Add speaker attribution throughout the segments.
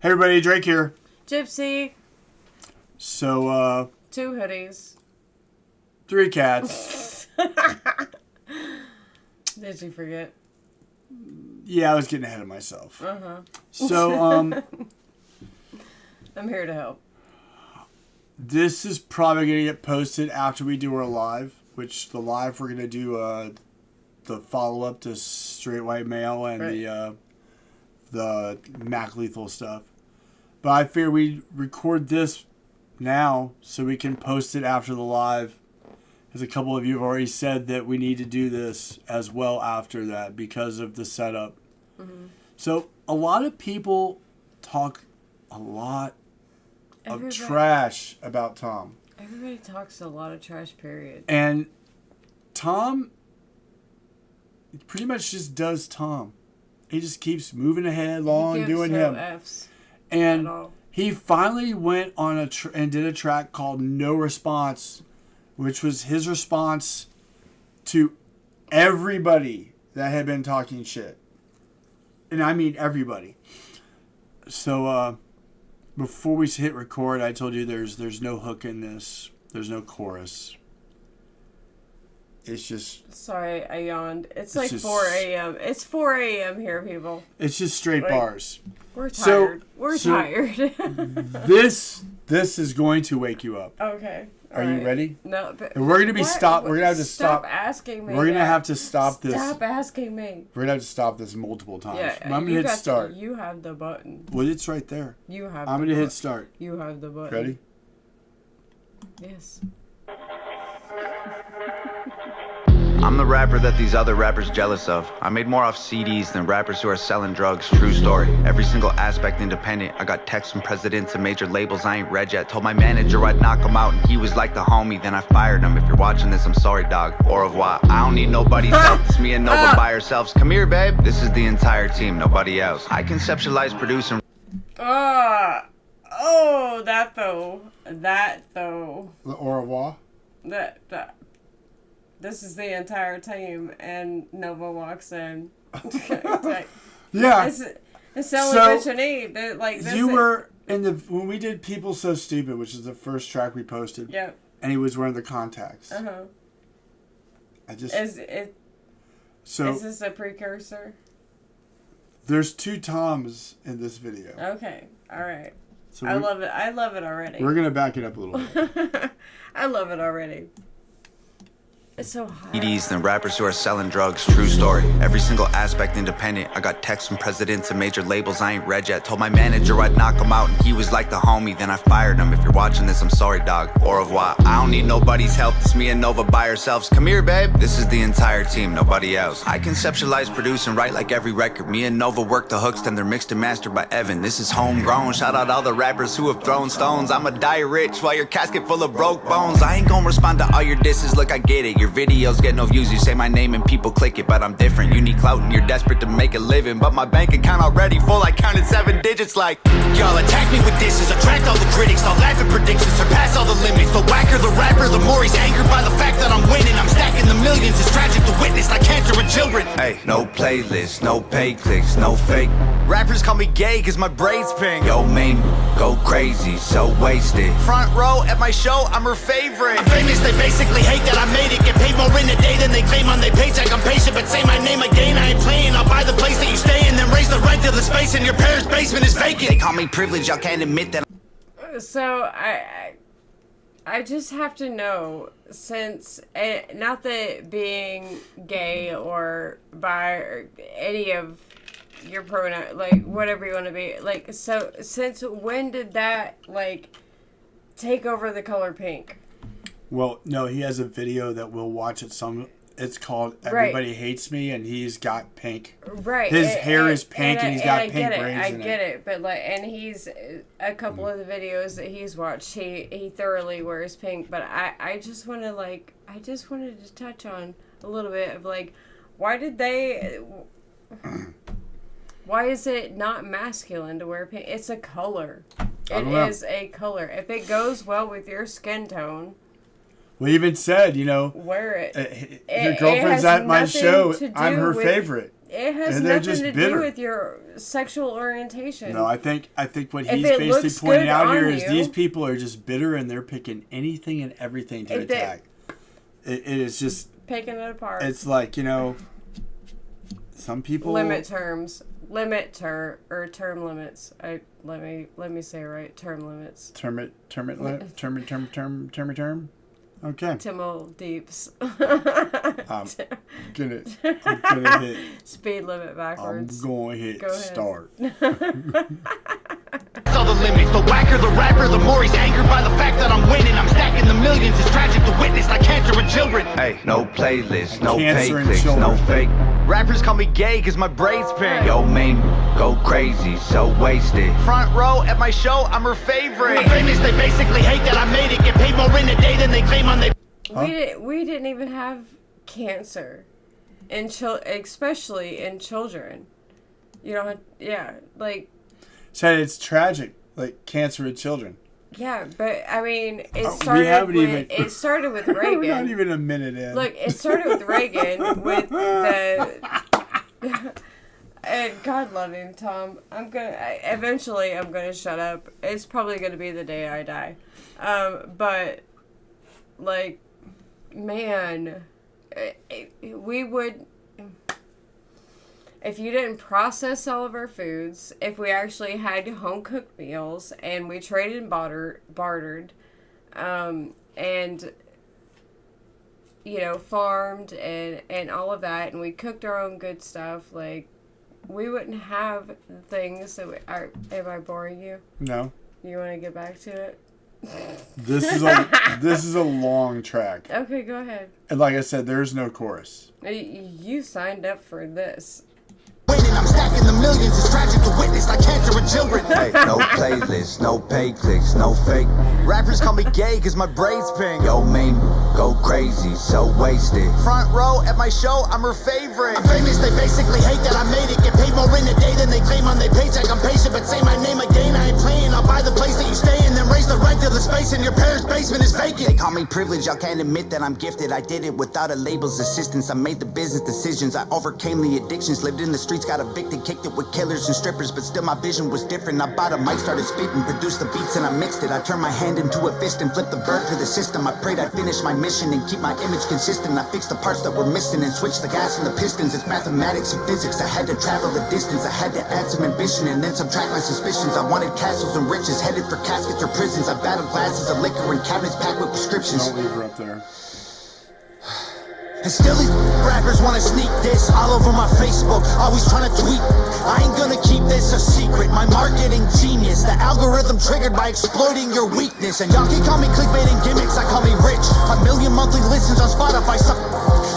Speaker 1: Hey everybody, Drake here.
Speaker 2: Gypsy.
Speaker 1: So,
Speaker 2: 2 hoodies.
Speaker 1: 3 cats.
Speaker 2: Did you forget?
Speaker 1: Yeah, I was getting ahead of myself.
Speaker 2: Uh-huh.
Speaker 1: So,
Speaker 2: I'm here to help.
Speaker 1: This is probably going to get posted after we do our live, which the live we're going to do the follow-up to Straight White Male and
Speaker 2: right.
Speaker 1: the Mac Lethal stuff. But I figure we record this now so we can post it after the live. Because a couple of you have already said that we need to do this as well after that because of the setup. Mm-hmm. So a lot of people talk a lot of trash about Tom.
Speaker 2: Everybody talks a lot of trash, period.
Speaker 1: And Tom pretty much just does Tom. He just keeps moving ahead along, doing him.
Speaker 2: F's
Speaker 1: and he finally went on and did a track called No Response, which was his response to everybody that had been talking shit. And I mean everybody. So before we hit record, I told you there's no hook in this. There's no chorus. It's just...
Speaker 2: Sorry, I yawned. It's like 4 a.m. It's 4 a.m. here, people.
Speaker 1: It's just straight bars.
Speaker 2: We're tired. We're tired.
Speaker 1: This is going to wake you up.
Speaker 2: Okay.
Speaker 1: Are you ready?
Speaker 2: No, but...
Speaker 1: And we're going to be stopped. We're going to have to
Speaker 2: stop asking me.
Speaker 1: We're going to have to stop this.
Speaker 2: Stop asking me.
Speaker 1: We're going to have to stop this multiple times.
Speaker 2: Yeah,
Speaker 1: I'm going to hit start.
Speaker 2: You have the button.
Speaker 1: Well, it's right there.
Speaker 2: You have
Speaker 1: I'm going to hit start.
Speaker 2: You have the button.
Speaker 1: Ready?
Speaker 2: Yes.
Speaker 3: I'm the rapper that these other rappers jealous of. I made more off CDs than rappers who are selling drugs. True story. Every single aspect independent. I got texts from presidents and major labels I ain't read yet. Told my manager I'd knock him out and he was like the homie. Then I fired him. If you're watching this, I'm sorry, dog. Au revoir. I don't need nobody's help. It's me and Nova by ourselves. Come here, babe. This is the entire team, nobody else. I conceptualize, produce, and...
Speaker 2: Oh, that though.
Speaker 1: The au revoir?
Speaker 2: That. This is the entire team, and Nova walks in.
Speaker 1: Yeah.
Speaker 2: It's Celebration Eve. Like this
Speaker 1: you were in when we did People So Stupid, which is the first track we posted.
Speaker 2: Yep.
Speaker 1: And he was wearing the contacts. I just. Is
Speaker 2: this a precursor?
Speaker 1: There's 2 Toms in this video.
Speaker 2: Okay. All right.
Speaker 1: So
Speaker 2: I love it. I love it already.
Speaker 1: We're gonna back it up a little bit.
Speaker 2: I love it already. It's so hot.
Speaker 3: CDs than rappers who are selling drugs. True story. Every single aspect independent. I got texts from presidents and major labels I ain't read yet. Told my manager I'd knock him out and he was like the homie. Then I fired him. If you're watching this, I'm sorry, dog. Au revoir. I don't need nobody's help. It's me and Nova by ourselves. Come here, babe. This is the entire team, nobody else. I conceptualize, produce, and write like every record. Me and Nova work the hooks, then they're mixed and mastered by Evan. This is homegrown. Shout out all the rappers who have thrown stones. I'ma die rich while your casket full of broke bones. I ain't gonna respond to all your disses. Look, I get it. Your videos get no views, you say my name and people click it, but I'm different. You need clout and you're desperate to make a living, but my bank account already full. I counted 7 digits like y'all attack me with disses, attract all the critics, I'll laugh at predictions, surpass all the limits. The whacker the rapper, the more he's angered by the fact that I'm winning. I'm stacking the millions, it's tragic to witness like cancer in children. Hey, no playlist, no paid clicks, no fake. Rappers call me gay cause my braids pink. Yo, main go crazy, so wasted. Front row at my show, I'm her favorite. I'm famous, they basically hate that I made it. Get paid more in a day than they claim on their paycheck. I'm patient, but say my name again, I ain't playing. I'll buy the place that you stay in, then raise the rent to the space in your parents' basement is vacant. They call me privileged, y'all can't admit that.
Speaker 2: So I just have to know, since not that being gay or bi or any of your pronoun, like whatever you want to be, like, so since when did that like take over the color pink?
Speaker 1: Well, no, he has a video that we'll watch at some. It's called Everybody Hates Me, and he's got pink.
Speaker 2: Right.
Speaker 1: His hair is pink, and he's got pink braids in it.
Speaker 2: I get it, but like, and he's a couple of the videos that he's watched, he thoroughly wears pink. But I just want to like, I just wanted to touch on a little bit of like, why is it not masculine to wear pink? It's a color. It is a color. If it goes well with your skin tone.
Speaker 1: We even said, you know,
Speaker 2: wear it.
Speaker 1: Your girlfriend's at my show. I'm her favorite.
Speaker 2: It has
Speaker 1: And they're
Speaker 2: nothing
Speaker 1: just
Speaker 2: to
Speaker 1: bitter.
Speaker 2: do with your sexual orientation.
Speaker 1: No, I think what
Speaker 2: If
Speaker 1: he's
Speaker 2: it
Speaker 1: basically
Speaker 2: looks
Speaker 1: pointing
Speaker 2: good
Speaker 1: out here
Speaker 2: on
Speaker 1: is
Speaker 2: you-
Speaker 1: these people are just bitter and they're picking anything and everything to attack. It is just
Speaker 2: Picking it apart.
Speaker 1: It's like, some people
Speaker 2: term limits. Let me say it right. Term limits.
Speaker 1: term. Okay.
Speaker 2: Timel Deeps.
Speaker 1: I'm gonna hit
Speaker 2: Speed limit backwards.
Speaker 1: I'm going to hit
Speaker 2: Go ahead.
Speaker 1: start.
Speaker 4: All the limits. The whacker, the rapper, the more he's angered by the fact that I'm winning. I'm stacking the millions. It's tragic to witness like cancer in children.
Speaker 3: Hey, no playlist, no
Speaker 1: Cancer
Speaker 3: pay
Speaker 1: in
Speaker 3: clicks,
Speaker 1: children.
Speaker 3: no fake. Rappers call me gay cause my braids pink. Yo, main, go crazy, so wasted. Front row at my show, I'm her favorite.
Speaker 4: I'm famous, they basically hate that I made it. Get paid more in a day than they claim on their...
Speaker 2: We didn't even have cancer, especially in children.
Speaker 1: Said it's tragic, like cancer in children.
Speaker 2: Yeah, but I mean, it started with Reagan.
Speaker 1: We're not even a minute in.
Speaker 2: Look, it started with Reagan with the and God love him, Tom. Eventually I'm gonna shut up. It's probably gonna be the day I die. But like, man, we would. If you didn't process all of our foods, if we actually had home-cooked meals, and we traded and bartered, and, farmed and all of that, and we cooked our own good stuff, like, we wouldn't have things that am I boring you?
Speaker 1: No.
Speaker 2: You want to get back to it?
Speaker 1: This is a long track.
Speaker 2: Okay, go ahead.
Speaker 1: And like I said, there's no chorus.
Speaker 2: You signed up for this.
Speaker 4: Winning, I'm stacking the millions. It's tragic to witness like cancer in children.
Speaker 3: Hey, no playlist, no pay clicks, no fake. Rappers call me gay cause my braids pink. Yo, main, go crazy, so wasted. Front row at my show, I'm her favorite.
Speaker 4: I'm famous, they basically hate that I made it. Get paid more in a day than they claim on their paycheck. I'm patient, but say my name again, I ain't playing. I'll buy the place that you stay in, then raise the rent till the space in your parents' basement is vacant.
Speaker 3: They call me privileged, y'all can't admit that I'm gifted. I did it without a label's assistance. I made the business decisions, I overcame the addictions. Lived in the streets, got evicted, kicked it with killers and strippers. But still my vision was different. I bought a mic, started spitting, produced the beats and I mixed it. I turned my hand into a fist and flipped the bird to the system. I prayed I'd finish my mission and keep my image consistent. I fixed the parts that were missing and switched the gas and the pistons. It's mathematics and physics. I had to travel the distance. I had to add some ambition and then subtract my suspicions. I wanted castles and riches, headed for caskets or prisons. I battled glasses of liquor and cabinets packed with prescriptions.
Speaker 1: Don't leave her up there.
Speaker 4: And still these rappers wanna sneak this all over my Facebook, always trying to tweet. I ain't gonna keep this a secret. My marketing genius, the algorithm triggered by exploiting your weakness. And y'all can call me clickbait and gimmicks, I call me rich. 1 million monthly listens on Spotify.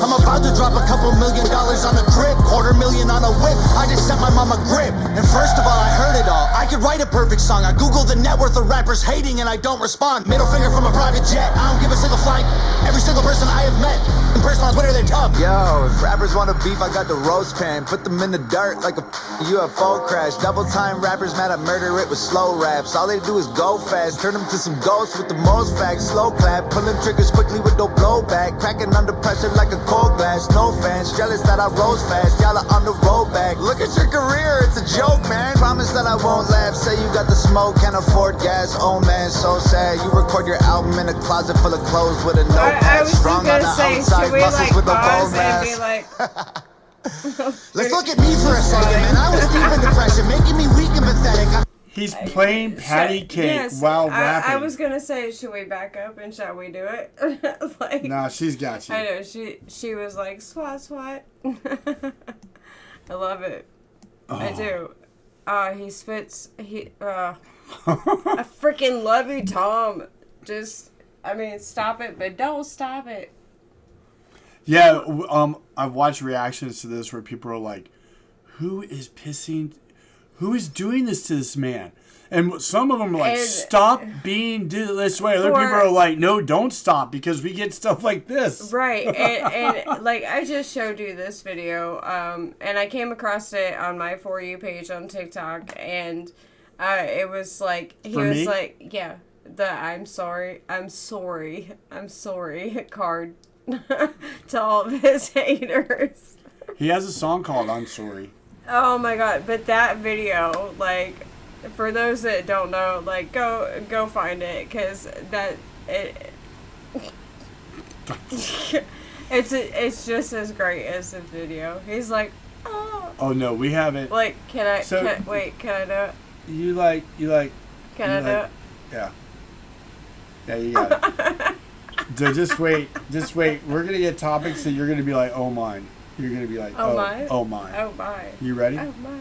Speaker 4: I'm about to drop a couple $1 million on a crib, $250,000 on a whip. I just sent my mom a grip. And first of all, I heard it all. I could write a perfect song. I Googled the net worth of rappers hating and I don't respond. Middle finger from a private jet. I don't give a single flight. Every single person I have met in person on Twitter, they're tough.
Speaker 3: Yo, if rappers wanna beef, I got the roast pan. Put them in the dirt like a UFO crash. Double time rappers mad I murder it with slow raps. All they do is go fast. Turn them to some ghosts with the most facts. Slow clap, pulling triggers quickly with no blowback. Cracking under pressure like a cold glass. No fans, jealous that I rose fast. Y'all are on the road back. Look at your career, it's a joke, man. Promise that I won't laugh. Say you got the smoke, can't afford gas. Oh man, so sad. You record your album in a closet full of clothes with a notepad.
Speaker 2: I was just
Speaker 3: Strong on
Speaker 2: gonna
Speaker 3: the
Speaker 2: say,
Speaker 3: outside,
Speaker 2: should we
Speaker 3: muscles with no
Speaker 2: pause
Speaker 3: bone
Speaker 2: and be
Speaker 3: mass.
Speaker 2: like,
Speaker 4: Let's look at me for a second, man. I was deep in depression, making me weak and pathetic.
Speaker 1: He's playing patty cake while rapping.
Speaker 2: I was gonna say, should we back up and shall we do it? Like,
Speaker 1: Nah, she's got you.
Speaker 2: I know she was like swat. I love it. I do. He spits. I freaking love you, Tom. Stop it, but don't stop it.
Speaker 1: Yeah, I've watched reactions to this where people are like, who is doing this to this man? And some of them are like, stop being this way. Other people are like, no, don't stop because we get stuff like this.
Speaker 2: Right. And like, I just showed you this video, and I came across it on my For You page on TikTok, and it was like, like, yeah, the I'm sorry card to all of his haters.
Speaker 1: He has a song called "I'm Sorry."
Speaker 2: Oh my god! But that video, like, for those that don't know, like, go find it, cause it's just as great as the video. He's like, oh.
Speaker 1: Oh no, we haven't.
Speaker 2: Like, can I do it?
Speaker 1: You like.
Speaker 2: Can I do it?
Speaker 1: Yeah. Yeah, you got it. Just wait. We're gonna get topics that you're gonna be like, oh mine. You're gonna be like, oh mine.
Speaker 2: Oh my.
Speaker 1: You ready?
Speaker 2: Oh my.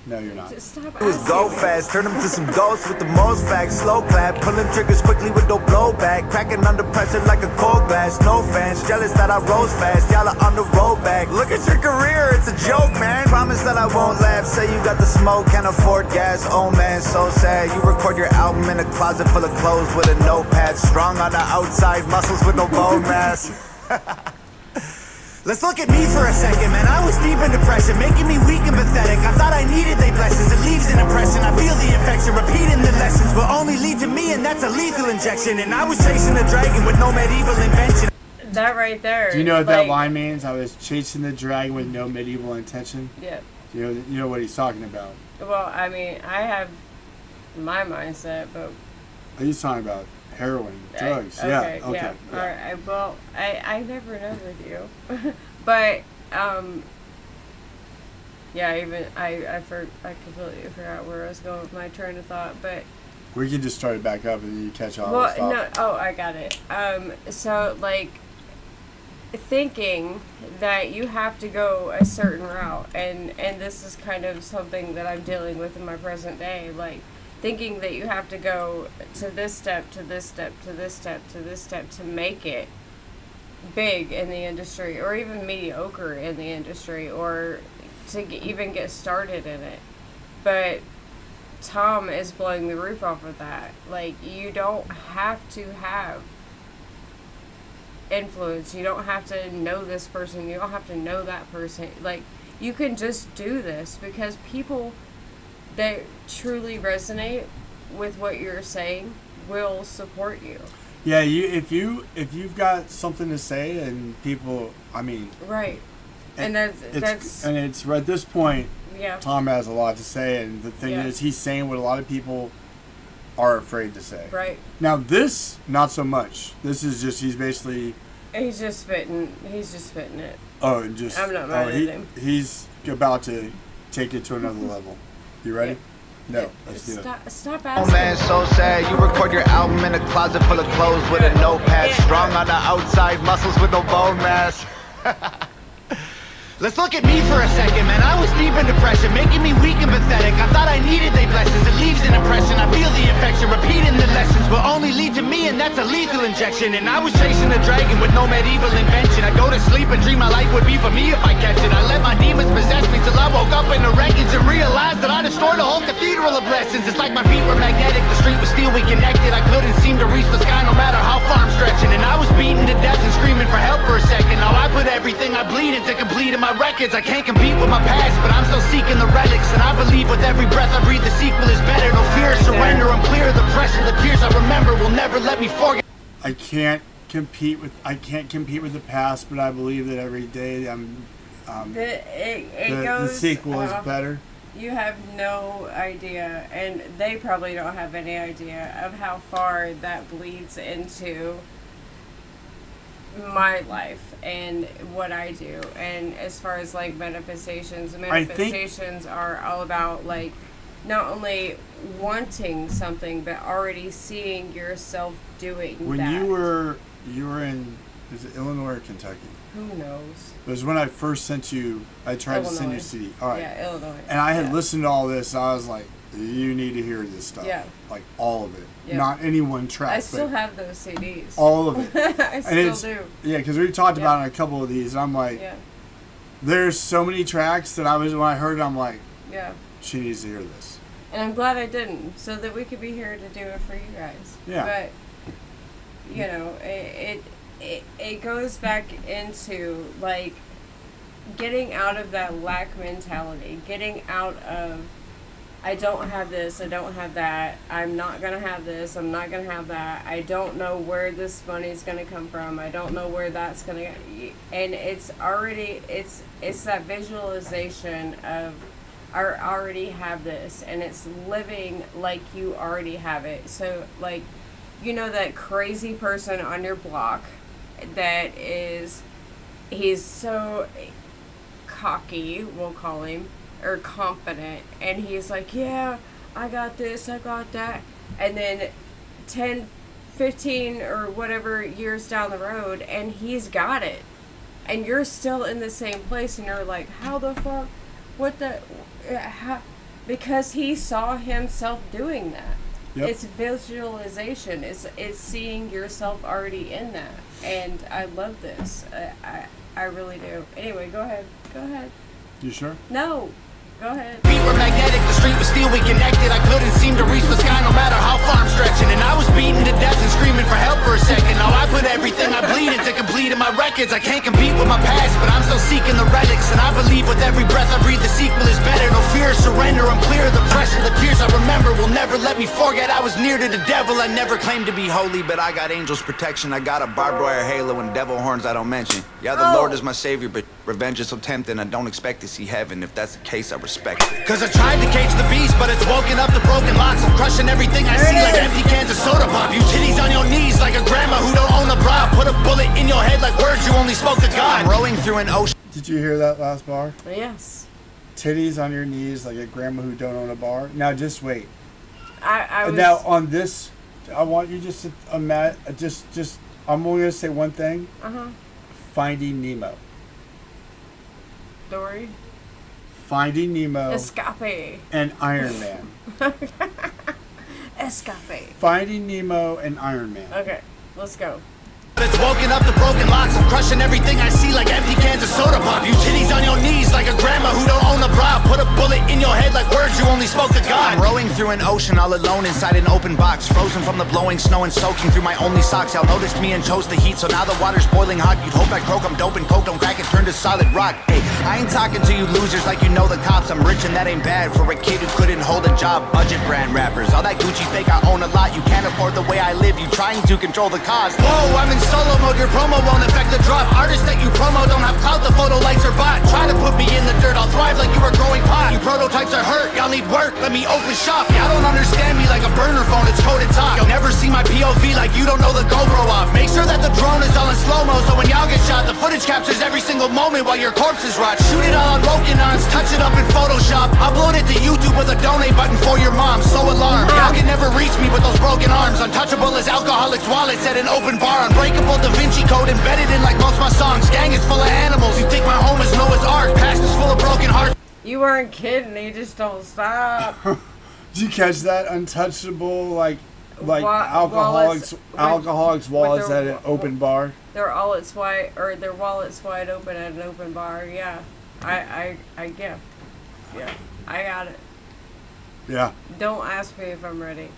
Speaker 1: No, you're not.
Speaker 2: Just stop.
Speaker 5: Do is go fast, turn them to some ghosts with the most facts. Slow clap, pulling triggers quickly with no blowback. Cracking under pressure like a cold glass. No fans, jealous that I rose fast. Y'all are on the road back. Look at your career, it's a joke, man. Promise that I won't laugh. Say you got the smoke, can't afford gas. Oh man, so sad. You record your album in a closet full of clothes with a notepad. Strong on the outside, muscles with no bone mass. Let's look at me for a second, man. I was deep in depression, making me weak and pathetic. I thought I needed they blessings, it leaves an impression. I feel the infection, repeating the lessons will only lead to me, and that's a lethal injection. And I was chasing a dragon with no medieval invention.
Speaker 2: That right there.
Speaker 1: Do you know what that line means? I was chasing the dragon with no medieval intention.
Speaker 2: Yeah.
Speaker 1: You know what he's talking about.
Speaker 2: Well, I mean, I have my mindset, but
Speaker 1: He's talking about heroin, drugs.
Speaker 2: Okay. All
Speaker 1: Yeah.
Speaker 2: right. Well, I never know with you, but yeah. Even I completely forgot where I was going with my train of thought, but.
Speaker 1: We can just start it back up and then you catch on.
Speaker 2: Well, no. Oh, I got it. So like, thinking that you have to go a certain route, and this is kind of something that I'm dealing with in my present day, like. Thinking that you have to go to this step, to this step, to this step, to this step to make it big in the industry, or even mediocre in the industry, or to even get started in it. But Tom is blowing the roof off of that. Like, you don't have to have influence. You don't have to know this person. You don't have to know that person. Like, you can just do this because people that truly resonate with what you're saying will support you.
Speaker 1: Yeah, if you've got something to say and people, I mean,
Speaker 2: right, and that's
Speaker 1: right at this point.
Speaker 2: Yeah,
Speaker 1: Tom has a lot to say, and the thing is, he's saying what a lot of people are afraid to say.
Speaker 2: Right.
Speaker 1: Now this, not so much. This is just he's just spitting it. Oh, and just
Speaker 2: I'm not mad at him.
Speaker 1: He's about to take it to another level. You ready?
Speaker 2: Yeah.
Speaker 1: No, let's do it.
Speaker 2: Stop
Speaker 5: Oh
Speaker 2: asking.
Speaker 5: man, so sad. You record your album in a closet full of clothes with a notepad. Strong on the outside, muscles with no bone mass. Let's look at me for a second, man. I was deep in depression, making me weak and pathetic. I thought I needed they blessings, it leaves an impression. I feel the infection, repeating the lessons will only lead to me, and that's a lethal injection. And I was chasing a dragon with no medieval invention. I go to sleep and dream my life would be for me if I catch it. I let my demons possess me till I woke up in the wreckage and realized that I destroyed a whole cathedral of blessings. It's like my feet were magnetic, the street was steel, we connected. I couldn't seem to reach the sky no matter how far I'm stretching. And I was beaten to death and screaming for help for a second. Now I put everything I bleed into complete in my records. I can't compete with my past, but I'm still seeking the relics. And I believe with every breath I breathe the sequel is better. No fear, surrender, I'm clear. The pressure, the tears I remember will never let me forget.
Speaker 1: I can't compete with the past, but I believe that every day the sequel is better.
Speaker 2: You have no idea, and they probably don't have any idea of how far that bleeds into my life and what I do. And as far as like manifestations are all about like not only wanting something but already seeing yourself doing
Speaker 1: when
Speaker 2: that.
Speaker 1: you were in, is it Illinois or Kentucky?
Speaker 2: Who knows?
Speaker 1: It was when I first sent you, I tried to send you a CD. All right.
Speaker 2: Yeah, Illinois.
Speaker 1: And I had listened to all this, and I was like, you need to hear this stuff.
Speaker 2: Yeah.
Speaker 1: Like all of it.
Speaker 2: Yeah.
Speaker 1: Not any one track.
Speaker 2: I still have those CDs.
Speaker 1: All of it.
Speaker 2: I still do.
Speaker 1: Yeah, because we talked about it in a couple of these, and I'm like, there's so many tracks that when I heard it, I'm like, she needs to hear this.
Speaker 2: And I'm glad I didn't, so that we could be here to do it for you guys.
Speaker 1: Yeah.
Speaker 2: But, you know, it goes back into, like, getting out of that lack mentality, getting out of I don't have this, I don't have that, I'm not going to have this, I'm not going to have that, I don't know where this money's going to come from, I don't know where that's going to, and it's already, it's that visualization of, I already have this, and it's living like you already have it. So, like, you know that crazy person on your block that is, he's so cocky, we'll call him, or confident, and he's like, yeah, I got this, I got that, and then 10, 15 or whatever years down the road, and he's got it, and you're still in the same place, and you're like, how the fuck, what the, how? Because he saw himself doing that. Yep. It's visualization, it's seeing yourself already in that, and I love this, I really do. Anyway, go ahead.
Speaker 1: You sure?
Speaker 2: No. Go ahead.
Speaker 5: Feet were magnetic, the street was steel, we connected. I couldn't seem to reach the sky no matter how far I'm stretching. And I was beaten to death and screaming for help for a second. Now I put everything I bleed into complete in my records. I can't compete with my past, but I'm still seeking the relics. And I believe with every breath I breathe the sequel is better. No fear, surrender, I'm clear of the pressure. The tears I remember will never let me forget I was near to the devil. I never claimed to be holy, but I got angels' protection. I got a barbed wire halo and devil horns I don't mention. Yeah, the Lord is my savior, but revenge is so tempting. I don't expect to see heaven. If that's the case, I respect it. Cause I tried to cage the beast, but it's woken up the broken locks. I'm crushing everything I see like empty cans of soda pop. You titties on your knees like a grandma who don't own a bra. Put a bullet in your head like words you only spoke to God. I'm rowing through an ocean.
Speaker 1: Did you hear that last bar?
Speaker 2: Yes.
Speaker 1: Titties on your knees like a grandma who don't own a bar. Now just wait.
Speaker 2: I was...
Speaker 1: Now on this, I want you just to just I'm only gonna say one thing. Finding Nemo.
Speaker 2: Dory.
Speaker 1: Finding Nemo.
Speaker 2: Escape.
Speaker 1: And Iron Man.
Speaker 2: Escape.
Speaker 1: Finding Nemo and Iron Man.
Speaker 2: Okay, let's go.
Speaker 5: It's woken up the broken locks. I'm crushing everything I see like empty cans of soda pop. You titties on your knees like a grandma who don't own a bra. Put a bullet in your head like words you only spoke to God. I'm rowing through an ocean all alone inside an open box. Frozen from the blowing snow and soaking through my only socks. Y'all noticed me and chose the heat, so now the water's boiling hot. You'd hope I croak, I'm dope and coke, don't crack it, turn to solid rock. Hey, I ain't talking to you losers like you know the cops. I'm rich and that ain't bad for a kid who couldn't hold a job. Budget brand rappers, all that Gucci fake I own a lot. You can't afford the way I live, you trying to control the cost. Whoa, I'm in solo mode, your promo won't affect the drop. Artists that you promo don't have clout, the photo likes are bought. Try to put me in the dirt, I'll thrive like you were growing pot. You prototypes are hurt, y'all need work, let me open shop. Y'all don't understand me like a burner phone, it's coded talk. You'll never see my POV like you don't know the GoPro off. Make sure that the drone is all in slow-mo, so when y'all get shot, the footage captures every single moment while your corpses rot. Shoot it all on broken arms, touch it up in Photoshop. Upload it to YouTube with a donate button for your mom. So alarmed, y'all can never reach me with those broken arms. Untouchable as alcoholics' wallets at an open bar. Unbreakable Da Vinci Code embedded in like most my songs. Gang is full of animals. You think my home is Noah's Ark? Past is full of broken hearts.
Speaker 2: You weren't kidding. You just don't stop.
Speaker 1: Did you catch that? Untouchable, like alcoholics wallets at an open bar.
Speaker 2: Their wallets wide open at an open bar. Yeah, I get. Yeah, I got it.
Speaker 1: Yeah.
Speaker 2: Don't ask me if I'm ready.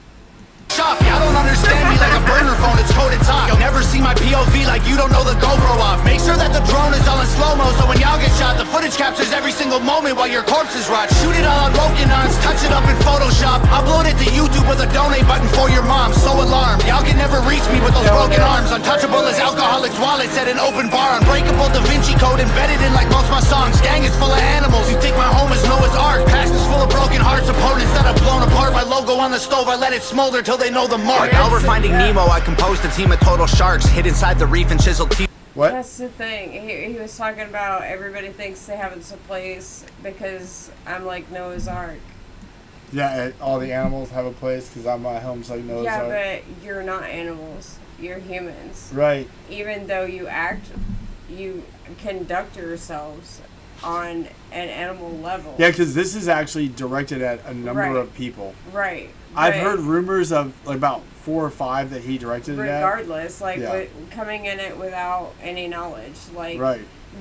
Speaker 5: Shop, y'all don't understand me like a burner phone, it's coded talk. You'll never see my POV like you don't know the GoPro off. Make sure that the drone is all in slow-mo, so when y'all get shot, the footage captures every single moment while your corpses rot. Shoot it all on broken arms, touch it up in Photoshop. Upload it to YouTube with a donate button for your mom. So alarmed, y'all can never reach me with those broken arms. Untouchable as alcoholics' wallets at an open bar. Unbreakable Da Vinci Code embedded in like most my songs. Gang is full of animals. You think my home is Noah's Ark? Past is full of broken hearts. Opponents that have blown apart. My logo on the stove, I let it smolder till they know the mark. Now we're finding Nemo. I composed a team of total sharks hid inside the reef and chiseled teeth.
Speaker 1: What?
Speaker 2: That's the thing. He was talking about everybody thinks they have a place because I'm like Noah's Ark.
Speaker 1: Yeah, all the animals have a place because my home's like Noah's Ark.
Speaker 2: Yeah, but you're not animals. You're humans.
Speaker 1: Right.
Speaker 2: Even though you conduct yourselves on an animal level.
Speaker 1: Yeah, because this is actually directed at a number of people.
Speaker 2: Right.
Speaker 1: I've heard rumors of like about 4 or 5 that he directed it at.
Speaker 2: Regardless, coming in it without any knowledge, like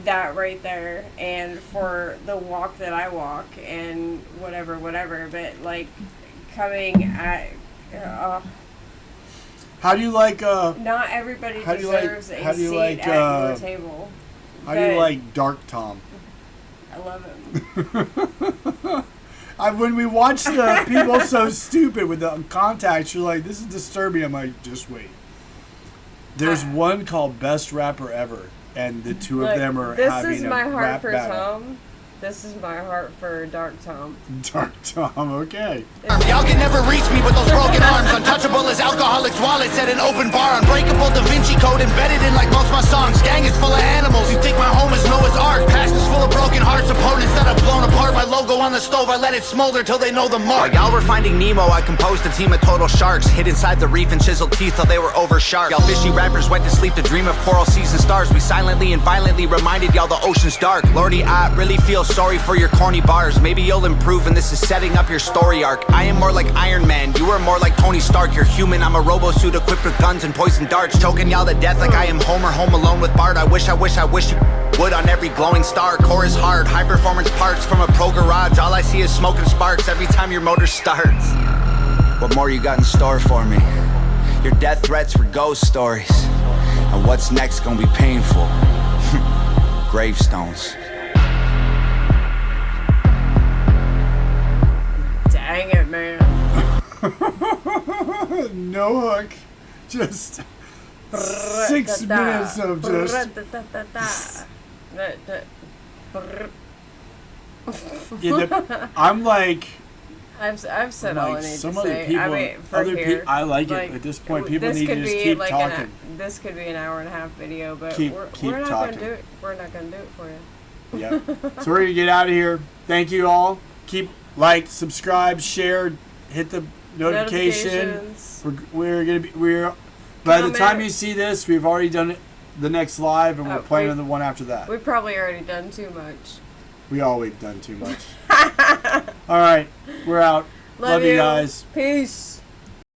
Speaker 2: that right there, and for the walk that I walk and whatever, but like coming at.
Speaker 1: How do you like?
Speaker 2: Not everybody deserves a seat at your table.
Speaker 1: How do you like Dark Tom?
Speaker 2: I love him.
Speaker 1: When we watch the people so stupid with the contacts, you're like, this is disturbing. I'm like, just wait. There's one called Best Rapper Ever, and the two of them are having a rap battle.
Speaker 2: This is my heart for Tom. This is my heart for Dark Tom.
Speaker 1: Dark Tom, okay.
Speaker 5: Y'all can never reach me with those broken arms. Untouchable as alcoholics' wallets at an open bar. Unbreakable Da Vinci Code embedded in like most my songs. Gang is full of animals. You think my home is Noah's Ark? Past is full of broken hearts. Opponents that have blown apart. My logo on the stove, I let it smolder till they know the mark.
Speaker 3: While y'all were finding Nemo, I composed a team of total sharks. Hid inside the reef and chiseled teeth till they were over sharp. Y'all fishy rappers went to sleep to dream of coral seas and stars. We silently and violently reminded y'all the ocean's dark. Lordy, I really feel sorry for your corny bars. Maybe you'll improve and this is setting up your story arc. I am more like Iron Man, you are more like Tony Stark. You're human, I'm a robo-suit equipped with guns and poison darts. Choking y'all to death like I am Homer home alone with Bart. I wish you would on every glowing star. Core is hard, high performance parts from a pro garage. All I see is smoke and sparks every time your motor starts. What more you got in store for me? Your death threats were ghost stories. And what's next gonna be painful? Gravestones.
Speaker 2: Dang it, man.
Speaker 1: No hook. Just 6 minutes of just... I'm like...
Speaker 2: I've said all I need
Speaker 1: some
Speaker 2: to
Speaker 1: other
Speaker 2: say.
Speaker 1: people,
Speaker 2: I mean,
Speaker 1: I like it. At this point, people need to just keep talking.
Speaker 2: This could be an hour and a half video, but
Speaker 1: Keep
Speaker 2: we're not
Speaker 1: talking.
Speaker 2: gonna do it. We're not gonna do it for you.
Speaker 1: Yep. So we're gonna get out of here. Thank you all. Keep subscribe, share, hit the notification. We're by the time you see this, we've already done the next live, and we're planning on the one after that.
Speaker 2: We've probably already done too much.
Speaker 1: We always done too much. All right, we're out. Love you guys.
Speaker 2: Peace.